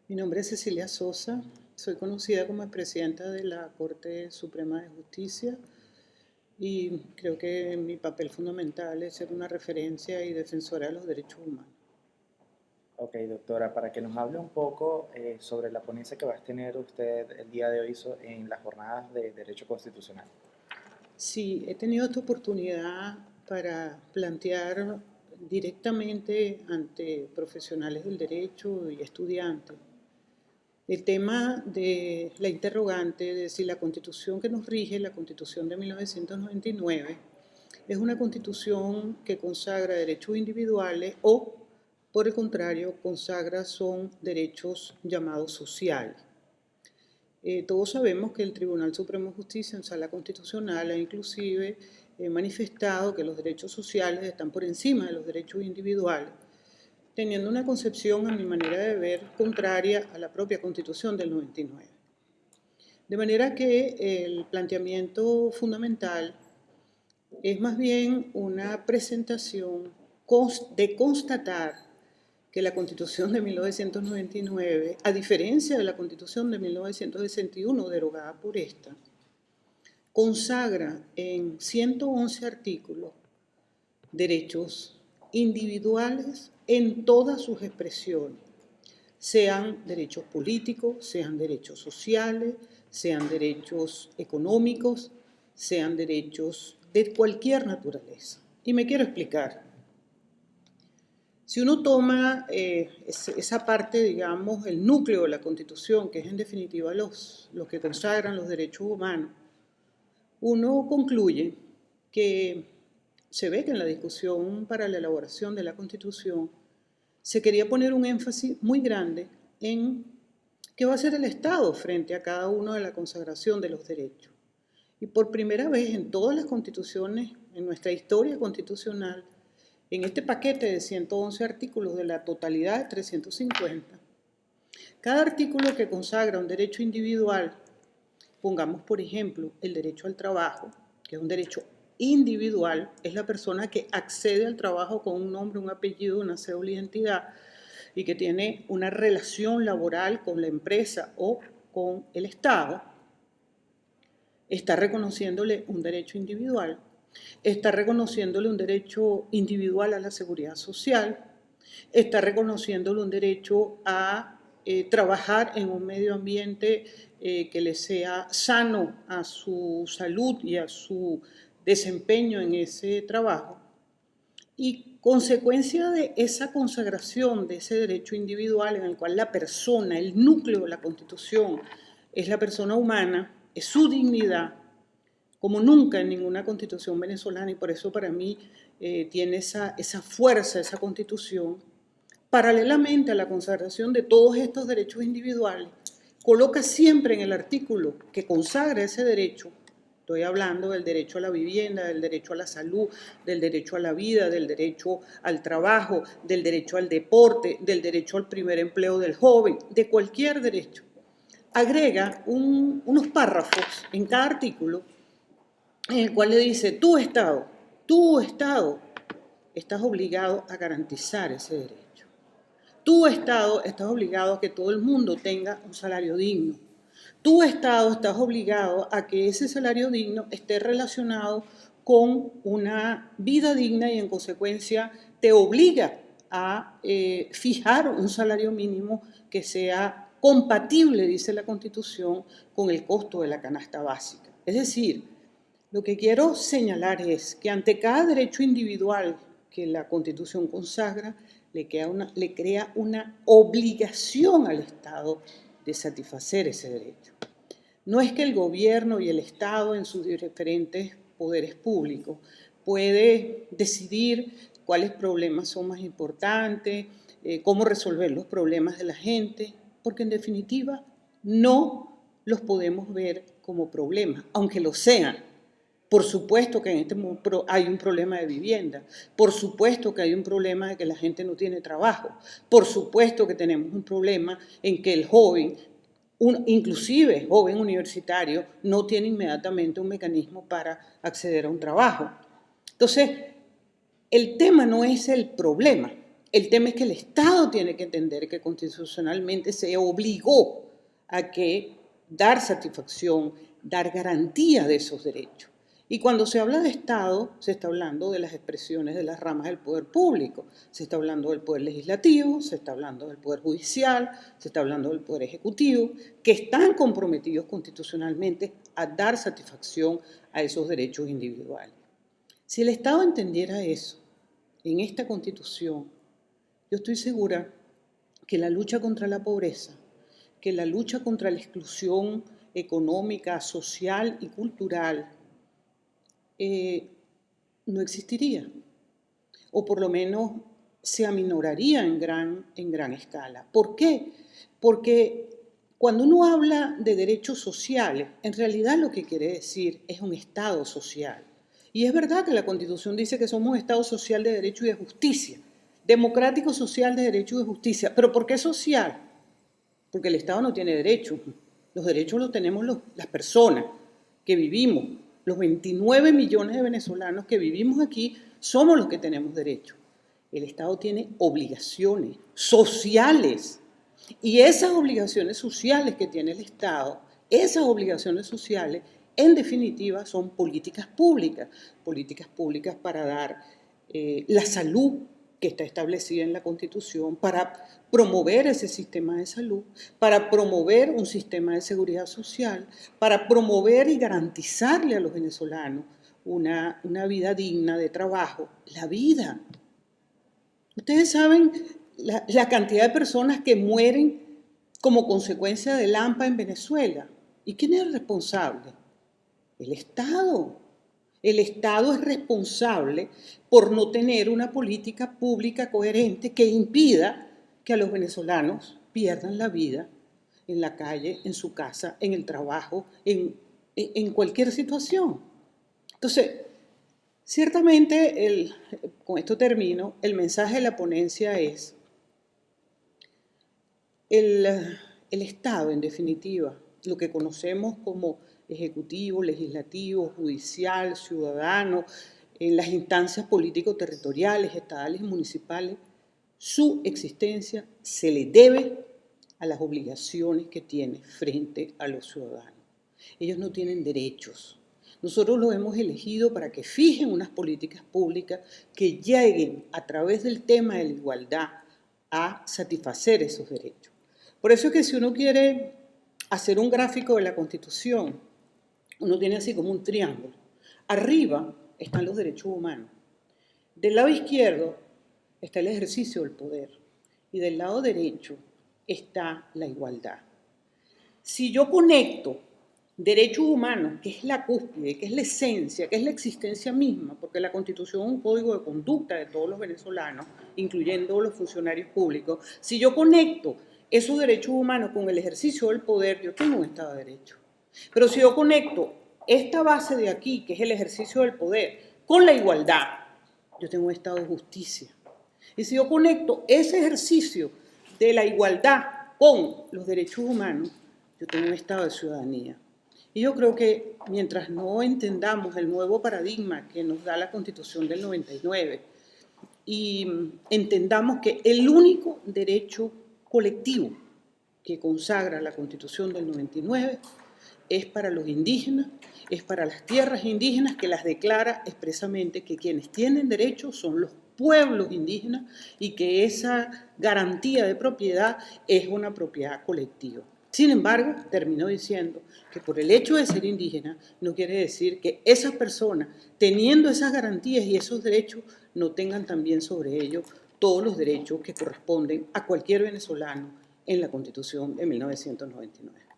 Mi nombre es Cecilia Sosa, soy conocida como presidenta de la Corte Suprema de Justicia y creo que mi papel fundamental es ser una referencia y defensora de los derechos humanos. Ok, doctora, para que nos hable un poco sobre la ponencia que va a tener usted el día de hoy en las jornadas de Derecho Constitucional. Sí, he tenido esta oportunidad para plantear directamente ante profesionales del derecho y estudiantes el tema de la interrogante de si la Constitución que nos rige, la Constitución de 1999, es una Constitución que consagra derechos individuales o, por el contrario, consagra son derechos llamados sociales. Todos sabemos que el Tribunal Supremo de Justicia en Sala Constitucional ha inclusive manifestado que los derechos sociales están por encima de los derechos individuales, teniendo una concepción, a mi manera de ver, contraria a la propia Constitución del 99. De manera que el planteamiento fundamental es más bien una presentación de constatar que la Constitución de 1999, a diferencia de la Constitución de 1961 derogada por esta, consagra en 111 artículos derechos individuales en todas sus expresiones, sean derechos políticos, sean derechos sociales, sean derechos económicos, sean derechos de cualquier naturaleza. Y me quiero explicar. Si uno toma esa parte, digamos, el núcleo de la Constitución, que es en definitiva los que consagran los derechos humanos, uno concluye que se ve que en la discusión para la elaboración de la Constitución se quería poner un énfasis muy grande en qué va a hacer el Estado frente a cada uno de la consagración de los derechos. Y por primera vez en todas las constituciones, en nuestra historia constitucional, en este paquete de 111 artículos de la totalidad de 350, cada artículo que consagra un derecho individual, pongamos por ejemplo el derecho al trabajo, que es un derecho individual, es la persona que accede al trabajo con un nombre, un apellido, una cédula de identidad y que tiene una relación laboral con la empresa o con el Estado, está reconociéndole un derecho individual, está reconociéndole un derecho individual a la seguridad social, está reconociéndole un derecho a trabajar en un medio ambiente que le sea sano a su salud y a su desempeño en ese trabajo. Y consecuencia de esa consagración de ese derecho individual en el cual la persona, el núcleo de la Constitución, es la persona humana, es su dignidad, como nunca en ninguna constitución venezolana, y por eso para mí tiene esa fuerza, esa constitución, paralelamente a la consagración de todos estos derechos individuales, coloca siempre en el artículo que consagra ese derecho, estoy hablando del derecho a la vivienda, del derecho a la salud, del derecho a la vida, del derecho al trabajo, del derecho al deporte, del derecho al primer empleo del joven, de cualquier derecho. Agrega unos párrafos en cada artículo en el cual le dice, tú Estado, estás obligado a garantizar ese derecho. Tu Estado estás obligado a que todo el mundo tenga un salario digno. Tu Estado estás obligado a que ese salario digno esté relacionado con una vida digna y en consecuencia te obliga a fijar un salario mínimo que sea compatible, dice la Constitución, con el costo de la canasta básica. Es decir, lo que quiero señalar es que ante cada derecho individual que la Constitución consagra, le crea una obligación al Estado de satisfacer ese derecho. No es que el gobierno y el Estado en sus diferentes poderes públicos puede decidir cuáles problemas son más importantes, cómo resolver los problemas de la gente, porque en definitiva no los podemos ver como problemas, aunque lo sean. Por supuesto que en este momento hay un problema de vivienda, por supuesto que hay un problema de que la gente no tiene trabajo, por supuesto que tenemos un problema en que el joven, inclusive joven universitario, no tiene inmediatamente un mecanismo para acceder a un trabajo. Entonces, el tema no es el problema, El tema es que el Estado tiene que entender que constitucionalmente se obligó a dar satisfacción, dar garantía de esos derechos. Y cuando se habla de Estado, se está hablando de las expresiones de las ramas del poder público. Se está hablando del poder legislativo, se está hablando del poder judicial, se está hablando del poder ejecutivo, que están comprometidos constitucionalmente a dar satisfacción a esos derechos individuales. Si el Estado entendiera eso en esta Constitución, yo estoy segura que la lucha contra la pobreza, que la lucha contra la exclusión económica, social y cultural no existiría, o por lo menos se aminoraría en gran escala. ¿Por qué? Porque cuando uno habla de derechos sociales, en realidad lo que quiere decir es un Estado social. Y es verdad que la Constitución dice que somos un Estado social de derecho y de justicia, democrático, social, de derecho y de justicia. ¿Pero por qué social? Porque el Estado no tiene derechos. Los derechos los tenemos las personas que vivimos. Los 29 millones de venezolanos que vivimos aquí somos los que tenemos derechos. El Estado tiene obligaciones sociales. Y esas obligaciones sociales que tiene el Estado, esas obligaciones sociales, en definitiva, son políticas públicas para dar la salud que está establecida en la Constitución, para promover ese sistema de salud, para promover un sistema de seguridad social, para promover y garantizarle a los venezolanos una vida digna de trabajo, la vida. Ustedes saben la cantidad de personas que mueren como consecuencia del AMPA en Venezuela. ¿Y quién es el responsable? El Estado. El Estado es responsable por no tener una política pública coherente que impida que a los venezolanos pierdan la vida en la calle, en su casa, en el trabajo, en cualquier situación. Entonces, ciertamente, con esto termino, el mensaje de la ponencia es el Estado, en definitiva, lo que conocemos como ejecutivo, legislativo, judicial, ciudadano, en las instancias político-territoriales, estadales y municipales, su existencia se le debe a las obligaciones que tiene frente a los ciudadanos. Ellos no tienen derechos. Nosotros los hemos elegido para que fijen unas políticas públicas que lleguen a través del tema de la igualdad a satisfacer esos derechos. Por eso es que si uno quiere hacer un gráfico de la Constitución, uno tiene así como un triángulo. Arriba están los derechos humanos. Del lado izquierdo está el ejercicio del poder. Y del lado derecho está la igualdad. Si yo conecto derechos humanos, que es la cúspide, que es la esencia, que es la existencia misma, porque la Constitución es un código de conducta de todos los venezolanos, incluyendo los funcionarios públicos, si yo conecto esos derechos humanos con el ejercicio del poder, yo tengo un Estado de Derecho. Pero si yo conecto esta base de aquí, que es el ejercicio del poder, con la igualdad, yo tengo un Estado de justicia. Y si yo conecto ese ejercicio de la igualdad con los derechos humanos, yo tengo un Estado de ciudadanía. Y yo creo que mientras no entendamos el nuevo paradigma que nos da la Constitución del 99 y entendamos que el único derecho colectivo que consagra la Constitución del 99 es para los indígenas, es para las tierras indígenas, que las declara expresamente que quienes tienen derechos son los pueblos indígenas y que esa garantía de propiedad es una propiedad colectiva. Sin embargo, terminó diciendo que por el hecho de ser indígena no quiere decir que esas personas, teniendo esas garantías y esos derechos, no tengan también sobre ellos todos los derechos que corresponden a cualquier venezolano en la Constitución de 1999.